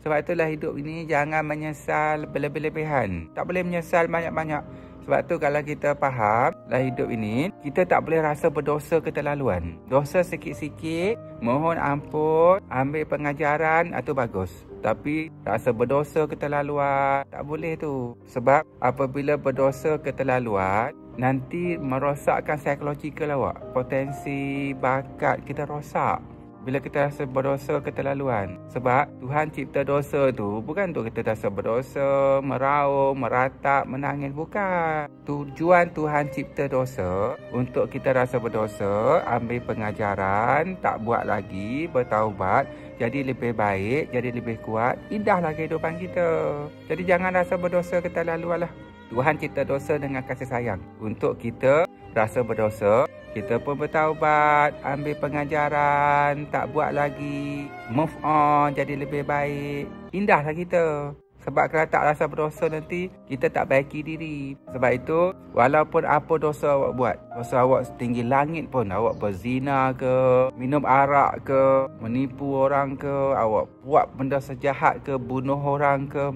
Sebab itulah hidup ini jangan menyesal berlebih-lebihan. Tak boleh menyesal banyak-banyak. Sebab tu kalau kita faham dalam hidup ini, kita tak boleh rasa berdosa keterlaluan. Dosa sikit-sikit, mohon ampun, ambil pengajaran, itu bagus. Tapi rasa berdosa keterlaluan, tak boleh tu. Sebab apabila berdosa keterlaluan, nanti merosakkan psikologikal awak. Potensi bakat kita rosak bila kita rasa berdosa keterlaluan. Sebab Tuhan cipta dosa tu bukan untuk kita rasa berdosa, meraung, meratap, menangis. Bukan. Tujuan Tuhan cipta dosa untuk kita rasa berdosa, ambil pengajaran, tak buat lagi, bertaubat, jadi lebih baik, jadi lebih kuat. Indahlah kehidupan kita. Jadi jangan rasa berdosa keterlaluan lah. Tuhan cipta dosa dengan kasih sayang untuk kita rasa berdosa. Kita pun bertaubat, ambil pengajaran, tak buat lagi, move on, jadi lebih baik. Indahlah kita. Sebab kalau tak rasa berdosa nanti, kita tak baiki diri. Sebab itu, walaupun apa dosa awak buat, dosa awak setinggi langit pun, awak berzina ke, minum arak ke, menipu orang ke, awak buat benda sejahat ke, bunuh orang ke,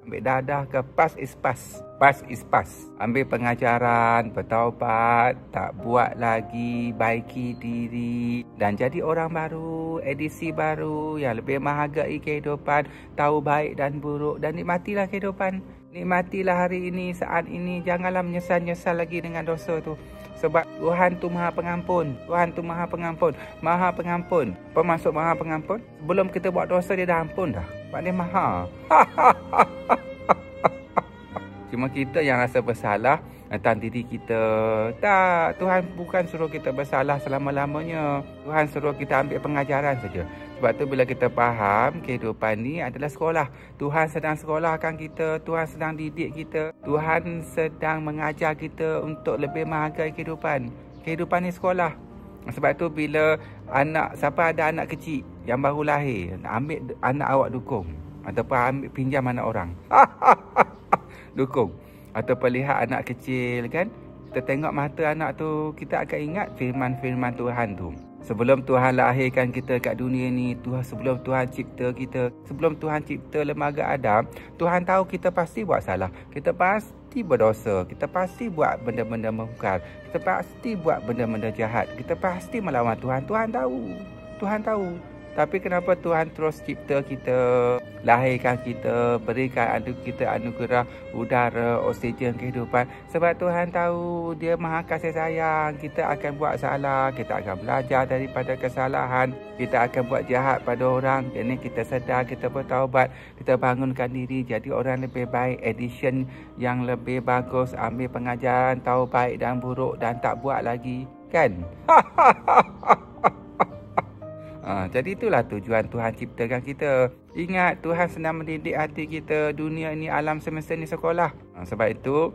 ambil dadah ke, pass is pass. Pass is pass. Ambil pengajaran, bertaubat, tak buat lagi, baiki diri dan jadi orang baru, edisi baru yang lebih menghargai kehidupan, tahu baik dan buruk dan nikmatilah kehidupan. Nikmatilah hari ini, saat ini. Janganlah menyesal-nyesal lagi dengan dosa tu. Sebab Tuhan tu Maha Pengampun. Tuhan tu Maha Pengampun. Maha Pengampun. Apa maksud Maha Pengampun? Sebelum kita buat dosa, dia dah ampun dah. Sebab dia Maha. Cuma kita yang rasa bersalah tentang diri kita. Tak, Tuhan bukan suruh kita bersalah selama-lamanya. Tuhan suruh kita ambil pengajaran saja. Sebab tu bila kita faham kehidupan ni adalah sekolah. Tuhan sedang sekolahkan kita. Tuhan sedang didik kita. Tuhan sedang mengajar kita untuk lebih menghargai kehidupan. Kehidupan ni sekolah. Sebab tu bila siapa ada anak kecil yang baru lahir, ambil anak awak dukung. Ataupun ambil pinjam anak orang. Dukung. Ataupun lihat anak kecil kan. Kita tengok mata anak tu, kita akan ingat firman-firman Tuhan tu. Sebelum Tuhan lahirkan kita kat dunia ni, sebelum Tuhan cipta kita, sebelum Tuhan cipta lembaga Adam, Tuhan tahu kita pasti buat salah. Kita pasti berdosa. Kita pasti buat benda-benda mungkar. Kita pasti buat benda-benda jahat. Kita pasti melawan Tuhan. Tuhan tahu. Tuhan tahu. Tapi kenapa Tuhan terus cipta kita, lahirkan kita, berikan kita anugerah udara, oksigen, kehidupan. Sebab Tuhan tahu Dia Maha Kasih Sayang. Kita akan buat salah, kita akan belajar daripada kesalahan. Kita akan buat jahat pada orang. Jadi kita sedar, kita bertaubat, kita bangunkan diri jadi orang lebih baik. Edition yang lebih bagus, ambil pengajaran, tahu baik dan buruk dan tak buat lagi. Kan? Jadi itulah tujuan Tuhan ciptakan kita. Ingat, Tuhan sedang mendidik hati kita. Dunia ini, alam semesta ni sekolah. Sebab itu,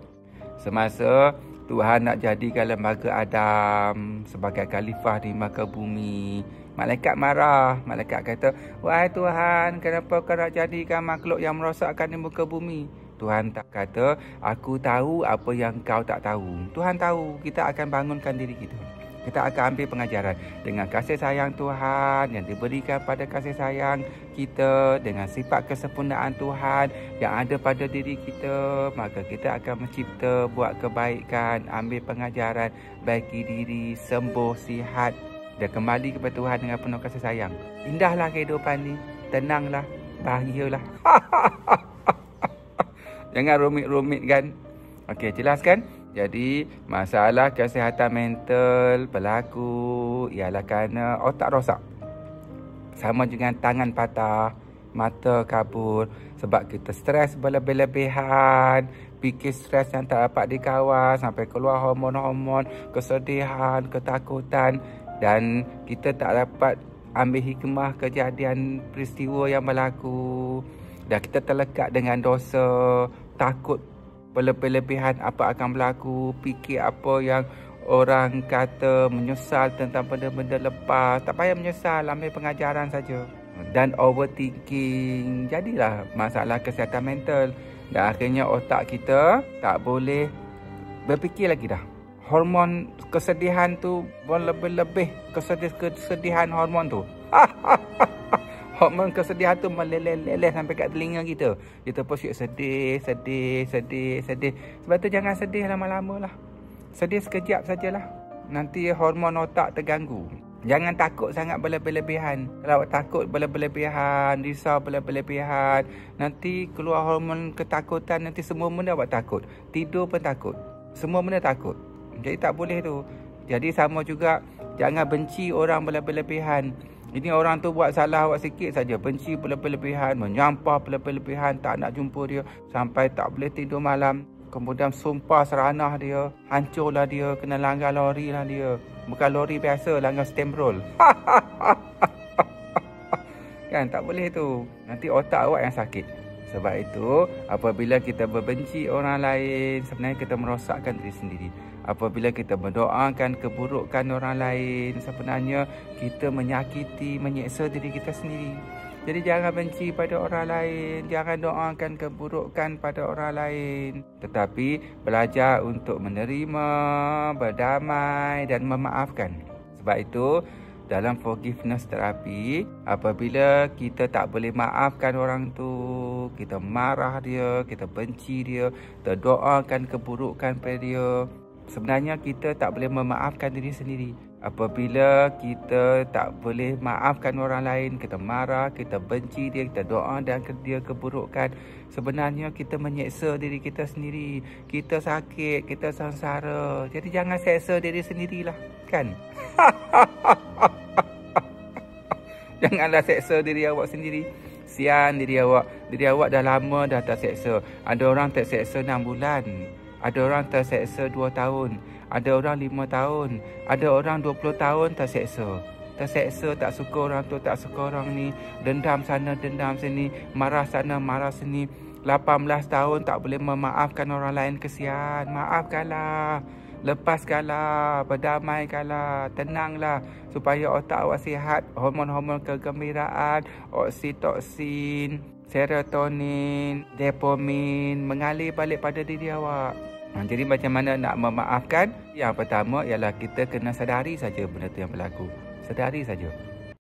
semasa Tuhan nak jadikan lembaga Adam sebagai khalifah di muka bumi, malaikat marah. Malaikat kata, wahai Tuhan, kenapa kau nak jadikan makhluk yang merosakkan di muka bumi? Tuhan tak kata, aku tahu apa yang kau tak tahu. Tuhan tahu, kita akan bangunkan diri kita. Kita akan ambil pengajaran dengan kasih sayang Tuhan yang diberikan pada kasih sayang kita, dengan sifat kesempurnaan Tuhan yang ada pada diri kita. Maka kita akan mencipta, buat kebaikan, ambil pengajaran, baiki diri, sembuh, sihat dan kembali kepada Tuhan dengan penuh kasih sayang. Indahlah kehidupan ni. Tenanglah, bahagialah. Jangan rumit-rumit kan. Okey, jelas kan? Jadi, masalah kesihatan mental berlaku ialah kerana otak rosak. Sama dengan tangan patah, mata kabur. Sebab kita stres berlebih-lebihan, fikir stres yang tak dapat dikawal, sampai keluar hormon-hormon, kesedihan, ketakutan. Dan kita tak dapat ambil hikmah kejadian peristiwa yang berlaku. Dan kita terlekat dengan dosa, takut berlebih-lebihan apa akan berlaku, fikir apa yang orang kata, menyesal tentang benda-benda lepas. Tak payah menyesal, ambil pengajaran saja. Dan overthinking, jadilah masalah kesihatan mental. Dan akhirnya otak kita tak boleh berfikir lagi dah. Hormon kesedihan tu berlebih-lebih, kesedihan hormon tu. Hormon kesedihan tu meleleh sampai kat telinga kita. Kita pun sedih. Sebab tu jangan sedih lama-lama lah. Sedih sekejap sajalah. Nanti hormon otak terganggu. Jangan takut sangat berlebihan. Kalau awak takut berlebihan, risau berlebihan, nanti keluar hormon ketakutan, nanti semua benda awak takut. Tidur pun takut. Semua benda takut. Jadi tak boleh tu. Jadi sama juga, jangan benci orang berlebihan. Ini orang tu buat salah awak sikit saja, benci berlebihan, menyampah berlebihan, tak nak jumpa dia sampai tak boleh tidur malam. Kemudian sumpah seranah dia, hancurlah dia, kena langgar lori lah dia. Bukan lori biasa, langgar steamroll. Kan tak boleh tu. Nanti otak awak yang sakit. Sebab itu, apabila kita berbenci orang lain, sebenarnya kita merosakkan diri sendiri. Apabila kita mendoakan keburukan orang lain, sebenarnya kita menyakiti, menyeksa diri kita sendiri. Jadi jangan benci pada orang lain, jangan doakan keburukan pada orang lain. Tetapi belajar untuk menerima, berdamai dan memaafkan. Sebab itu, dalam forgiveness terapi, apabila kita tak boleh maafkan orang tu, kita marah dia, kita benci dia, kita doakan keburukan pada dia, sebenarnya kita tak boleh memaafkan diri sendiri. Apabila kita tak boleh maafkan orang lain, kita marah, kita benci dia, kita doa dan dia keburukan, sebenarnya kita menyeksa diri kita sendiri. Kita sakit, kita sengsara. Jadi jangan seksa diri sendirilah, kan? Janganlah seksa diri awak sendiri. Sian diri awak. Diri awak dah lama dah terseksa. Ada orang terseksa 6 bulan. Ada orang terseksa 2 tahun. Ada orang 5 tahun. Ada orang 20 tahun terseksa. Terseksa, tak suka orang tu, tak suka orang ni. Dendam sana, dendam sini. Marah sana, marah sini. 18 tahun tak boleh memaafkan orang lain, kesian. Maafkanlah. Lepaskanlah. Berdamaikanlah. Tenanglah. Supaya otak awak sihat. Hormon-hormon kegembiraan, oksitoksin, serotonin, dopamin mengalir balik pada diri awak. Jadi macam mana nak memaafkan? Yang pertama ialah kita kena sedari saja benda tu yang berlaku. Sedari saja.